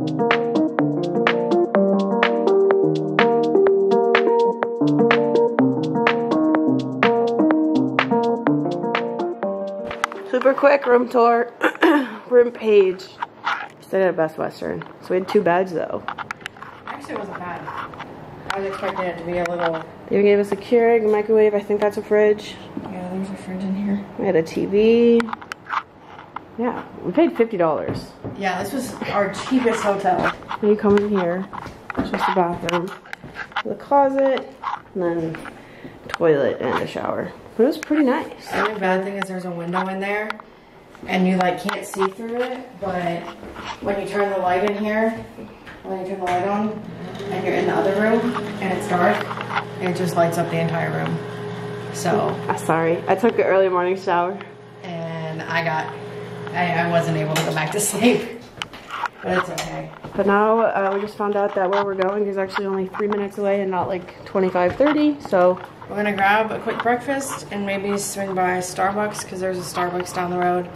Super quick room tour. Room page. Stayed at Best Western. So we had 2 beds though. Actually, it wasn't bad. I was expecting it to be a little... They gave us a Keurig, a microwave. I think that's a fridge. Yeah, there's a fridge in here. We had a TV. Yeah, we paid $50. Yeah, this was our cheapest hotel. And you come in here. It's just a bathroom. The closet. And then toilet and a shower. But it was pretty nice. The only bad thing is there's a window in there. And you like can't see through it. But when you turn the light in here, when you turn the light on, and you're in the other room, and it's dark, it just lights up the entire room. So. Sorry, I took an early morning shower. And I wasn't able to go back to sleep. But it's okay. But now we just found out that where we're going is actually only 3 minutes away and not like 25, 30. So we're gonna grab a quick breakfast and maybe swing by Starbucks because there's a Starbucks down the road.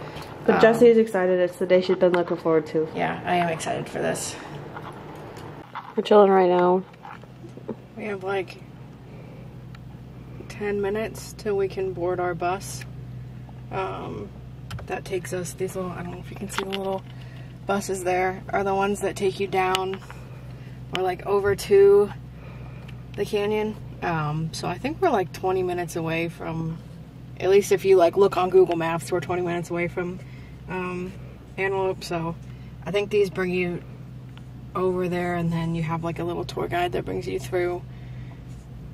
But Jessie is excited. It's the day she's been looking forward to. Yeah, I am excited for this. We're chilling right now. We have like 10 minutes till we can board our bus. That takes us, these little, I don't know if you can see the little buses there, are the ones that take you down or like over to the canyon. So I think we're like 20 minutes away from, at least if you like look on Google Maps, we're 20 minutes away from Antelope. So I think these bring you over there, and then you have like a little tour guide that brings you through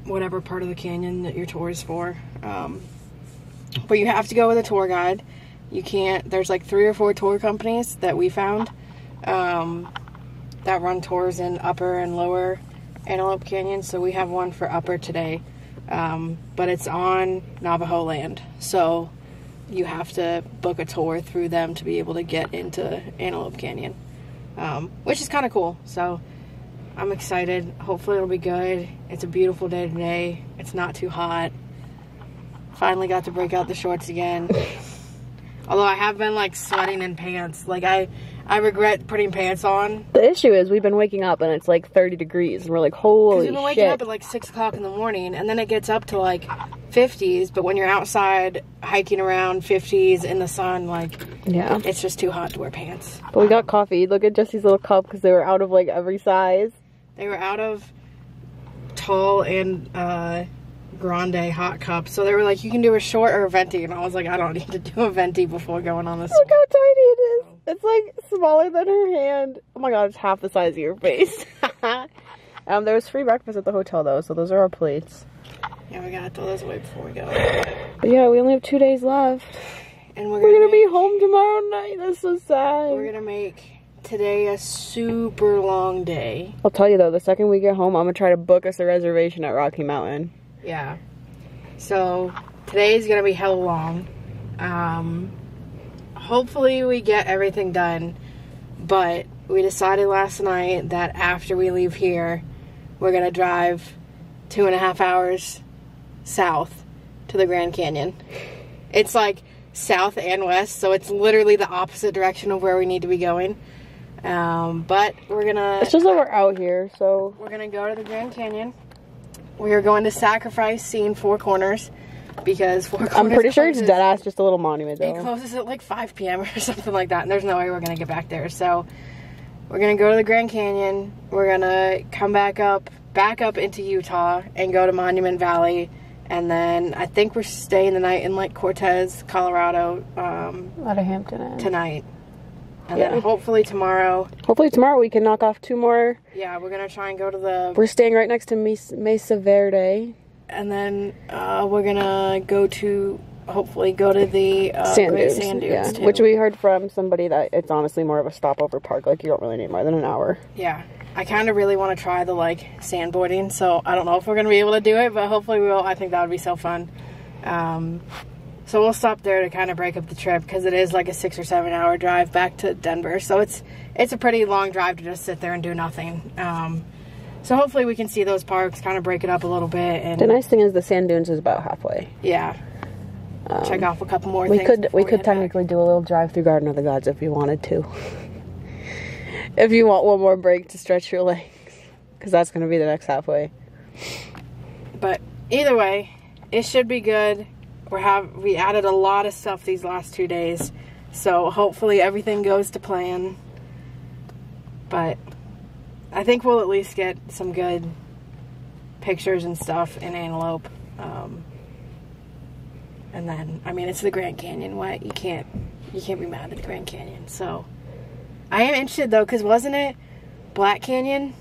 whatever part of the canyon that your tour is for. But you have to go with a tour guide. You can't, there's like 3 or 4 tour companies that we found that run tours in upper and lower Antelope Canyon. So we have one for upper today, but it's on Navajo land. So you have to book a tour through them to be able to get into Antelope Canyon, which is kind of cool. So I'm excited. Hopefully it'll be good. It's a beautiful day today. It's not too hot. Finally got to break out the shorts again. Although I have been like sweating in pants. Like I regret putting pants on. The issue is we've been waking up and it's like 30 degrees and we're like, holy shit. We've been waking up at like 6 o'clock in the morning and then it gets up to like 50s. But when you're outside hiking around 50s in the sun, like, yeah, it's just too hot to wear pants. But we got coffee. Look at Jesse's little cup because they were out of like every size. They were out of tall and grande hot cups. So they were like, you can do a short or a venti. And I was like, I don't need to do a venti before going on this. Look how tiny it is. It's like smaller than her hand. Oh my god, it's half the size of your face. There was free breakfast at the hotel though, so those are our plates. Yeah, we gotta throw those away before we go. But yeah, we only have 2 days left. And we're gonna be home tomorrow night. That's so sad. We're gonna make today a super long day. I'll tell you though, the second we get home, I'm gonna try to book us a reservation at Rocky Mountain. Yeah. So today is gonna be hella long. Hopefully we get everything done, but we decided last night that after we leave here, we're gonna drive 2.5 hours south to the Grand Canyon. It's like south and west, so it's literally the opposite direction of where we need to be going. But we're gonna... It's just that we're out here, so... We're gonna go to the Grand Canyon. We are going to sacrifice seeing Four Corners, because Four Corners I'm pretty sure it's dead ass just a little monument though. It closes at like 5 p.m. or something like that, and there's no way we're gonna get back there. So we're gonna go to the Grand Canyon. We're gonna come back up into Utah and go to Monument Valley, and then I think we're staying the night in like Cortez, Colorado. Out of Hampton tonight. And then hopefully tomorrow. Hopefully tomorrow we can knock off 2 more. Yeah, we're gonna try and go to the... We're staying right next to Mesa Verde. And then we're gonna go to, hopefully go to the sand dunes yeah. too. Which we heard from somebody that it's honestly more of a stopover park. Like you don't really need more than an hour. Yeah. I kind of really want to try the like sandboarding, so I don't know if we're gonna be able to do it, but hopefully we will. I think that would be so fun. So we'll stop there to kind of break up the trip because it is like a 6 or 7 hour drive back to Denver. So it's a pretty long drive to just sit there and do nothing. So hopefully we can see those parks, kind of break it up a little bit. And the nice thing is the sand dunes is about halfway. Yeah. Check off a couple more things. We could technically do a little drive through Garden of the Gods if we wanted to. If you want one more break to stretch your legs. Because that's going to be the next halfway. But either way, it should be good. We added a lot of stuff these last 2 days. So hopefully everything goes to plan. But I think we'll at least get some good pictures and stuff in Antelope. And then, I mean, it's the Grand Canyon. What? You can't be mad at the Grand Canyon. So I am interested though, because wasn't it Black Canyon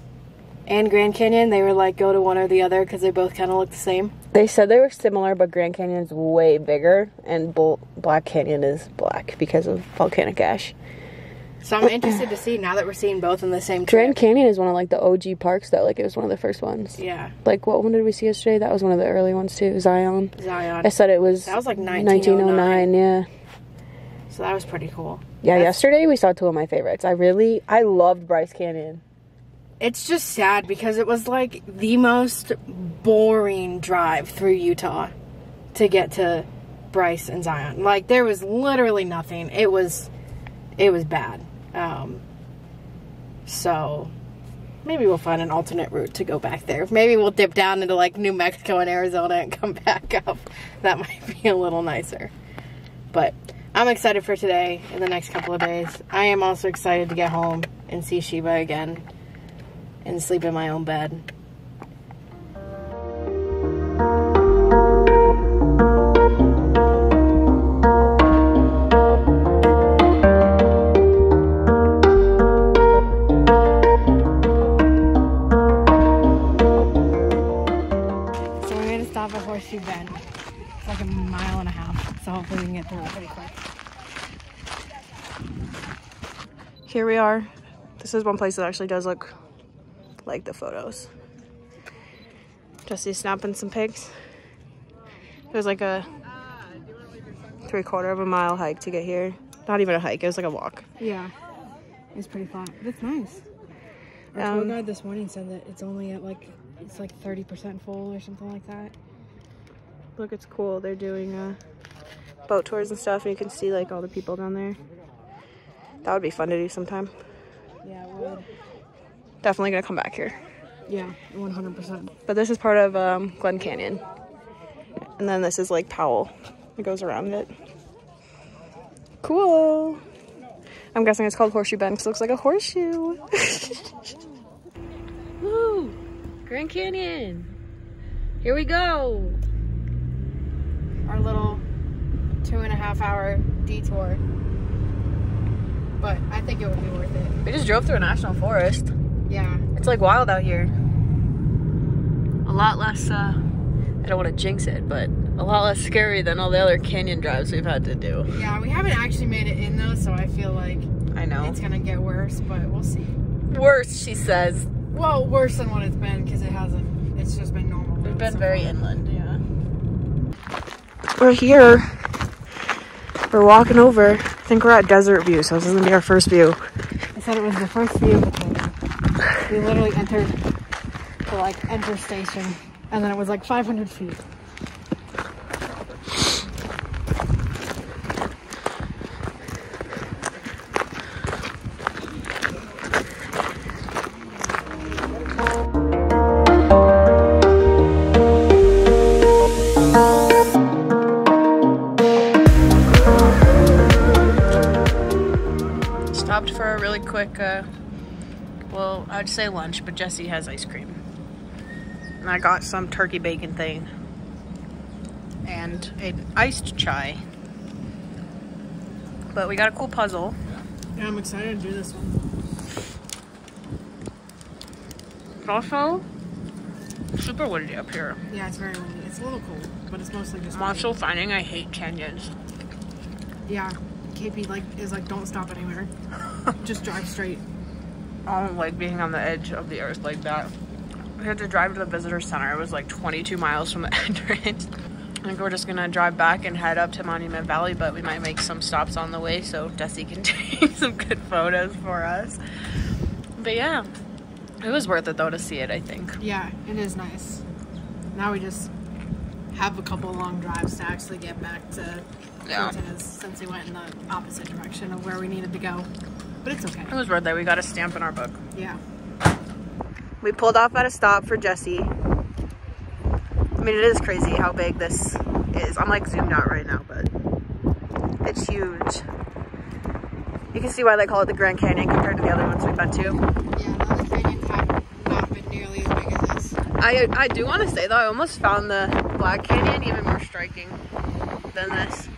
and Grand Canyon? They were like, go to one or the other because they both kind of look the same. They said they were similar, but Grand Canyon's way bigger, and Black Canyon is black because of volcanic ash. So I'm interested to see, now that we're seeing both in the same trip. Grand Canyon is one of like the OG parks though. Like it was one of the first ones. Yeah. Like what one did we see yesterday? That was one of the early ones too. Zion. I said it was. That was like 1909. Yeah. So that was pretty cool. Yeah. Yesterday we saw two of my favorites. I loved Bryce Canyon. It's just sad because it was like the most boring drive through Utah to get to Bryce and Zion. Like there was literally nothing. It was bad. So maybe we'll find an alternate route to go back there. Maybe we'll dip down into like New Mexico and Arizona and come back up. That might be a little nicer. But I'm excited for today and the next couple of days. I am also excited to get home and see Sheba again and sleep in my own bed. Horseshoe Bend. It's like a mile and a half, so hopefully we can get through it pretty quick. Here we are. This is one place that actually does look like the photos. Jesse's snapping some pics. It was like a 3/4 of a mile hike to get here. Not even a hike, it was like a walk. Yeah, it's pretty fun. It's nice. Our tour guide this morning said that it's only at like, it's like 30% full or something like that. Look, it's cool. They're doing boat tours and stuff, and you can see like all the people down there. That would be fun to do sometime. Yeah, it would. Definitely gonna come back here. Yeah, 100%. But this is part of Glen Canyon. And then this is Lake Powell. It goes around it. Cool. I'm guessing it's called Horseshoe Bend because it looks like a horseshoe. Woo! Grand Canyon. Here we go. Our little 2.5 hour detour. But I think it would be worth it. We just drove through a national forest. Yeah. It's like wild out here. A lot less, I don't want to jinx it, but a lot less scary than all the other canyon drives we've had to do. Yeah, we haven't actually made it in though, so I feel like it's gonna get worse, but we'll see. Worse, she says. Well, worse than what it's been, because it hasn't, it's just been normal. We've been very inland, yeah. We're here. We're walking over. I think we're at Desert View, so this is gonna be our first view. I said it was the first view of the canyon. We literally entered the like enter station, and then it was like 500 feet. Stopped for a really quick, well, I would say lunch, but Jesse has ice cream. And I got some turkey bacon thing. And an iced chai. But we got a cool puzzle. Yeah, I'm excited to do this one. Also, super windy up here. Yeah, it's very windy. It's a little cold, but it's mostly just I'm also finding I hate canyons. Yeah, KP is like, don't stop anywhere. Just drive straight. I don't like being on the edge of the earth like that. We had to drive to the visitor center. It was like 22 miles from the entrance. I think we're just gonna drive back and head up to Monument Valley, but we might make some stops on the way so Jesse can take some good photos for us. But yeah, it was worth it though to see it, I think. Yeah, it is nice. Now we just have a couple long drives to actually get back to Cortez, since we went in the opposite direction of where we needed to go. but it's okay. It was worth it. We got a stamp in our book. Yeah. We pulled off at a stop for Jesse. I mean, it is crazy how big this is. I'm like zoomed out right now, but it's huge. You can see why they call it the Grand Canyon compared to the other ones we've been to. Yeah, the other canyons have not been nearly as big as this. I do want to say though, I almost found the Black Canyon even more striking than this.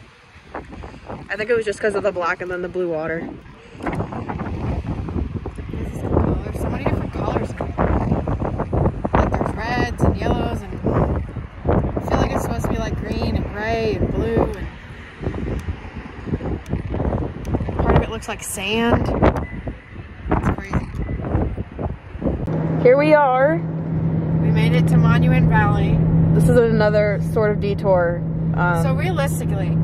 I think it was just because of the black and then the blue water. This is cool. There's so many different colors in it. Like there's reds and yellows, and I feel like it's supposed to be like green and gray and blue, and part of it looks like sand. It's crazy. Here we are. We made it to Monument Valley. This is another sort of detour. So realistically,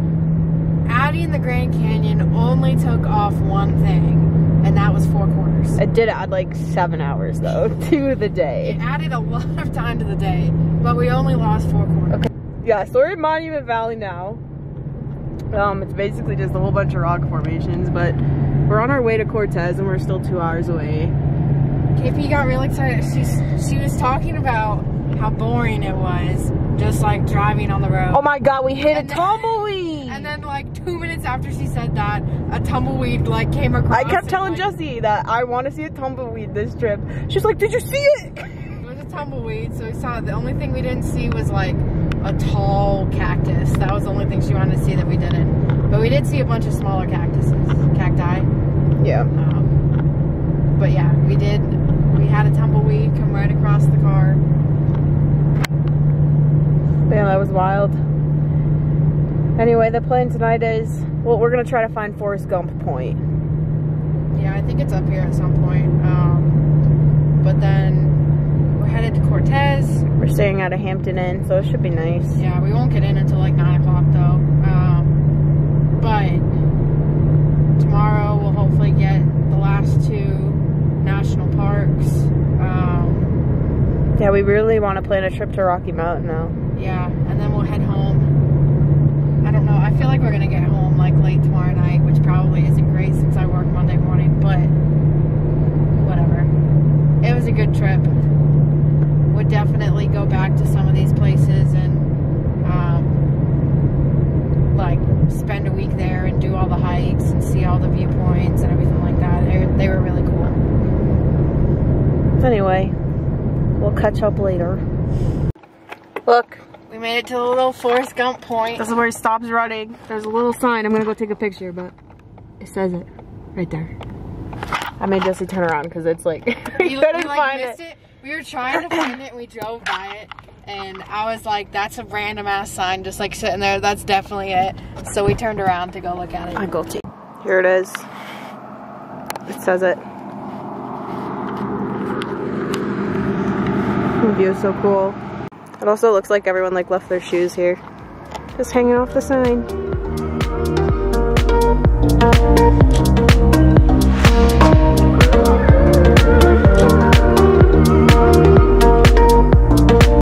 adding the Grand Canyon only took off one thing, and that was 4 quarters. It did add like 7 hours though to the day. It added a lot of time to the day, but we only lost 4 quarters. Okay. Yeah, so we're in Monument Valley now. It's basically just a whole bunch of rock formations, but we're on our way to Cortez and we're still 2 hours away. KP got real excited. She was talking about how boring it was, just like driving on the road. Oh my god, we hit a tumbleweed! And then like 2 minutes after she said that, a tumbleweed like came across. I kept telling like, Jessie that I want to see a tumbleweed this trip. She's like, did you see it? It was a tumbleweed, so we saw it. The only thing we didn't see was like a tall cactus. That was the only thing she wanted to see that we didn't. But we did see a bunch of smaller cacti. Yeah. But yeah, we had a tumbleweed come right across the car. Yeah, that was wild. Anyway, the plan tonight is, well, we're gonna try to find Forrest Gump Point. Yeah, I think it's up here at some point. But then we're headed to Cortez. We're staying at a Hampton Inn, so it should be nice. Yeah, we won't get in until like 9 o'clock though. But tomorrow we'll hopefully get the last 2 national parks. Yeah, we really want to plan a trip to Rocky Mountain now. Yeah, and then we'll head home. I don't know, I feel like we're gonna get home like late tomorrow night, which probably isn't great since I work Monday morning, but whatever. It was a good trip. Would definitely go back to some of these places and like spend a week there and do all the hikes and see all the viewpoints and everything like that. They were really cool. Anyway, we'll catch up later. Look. We made it to the little Forrest Gump Point. This is where he stops running. There's a little sign. I'm gonna go take a picture, but it says it right there. I made Jesse turn around because it's like, we couldn't find it. We were trying to find it and we drove by it. And I was like, that's a random ass sign just like sitting there. That's definitely it. So we turned around to go look at it. I go to. Here it is. It says it. The view is so cool. It also looks like everyone like left their shoes here. Just hanging off the sign.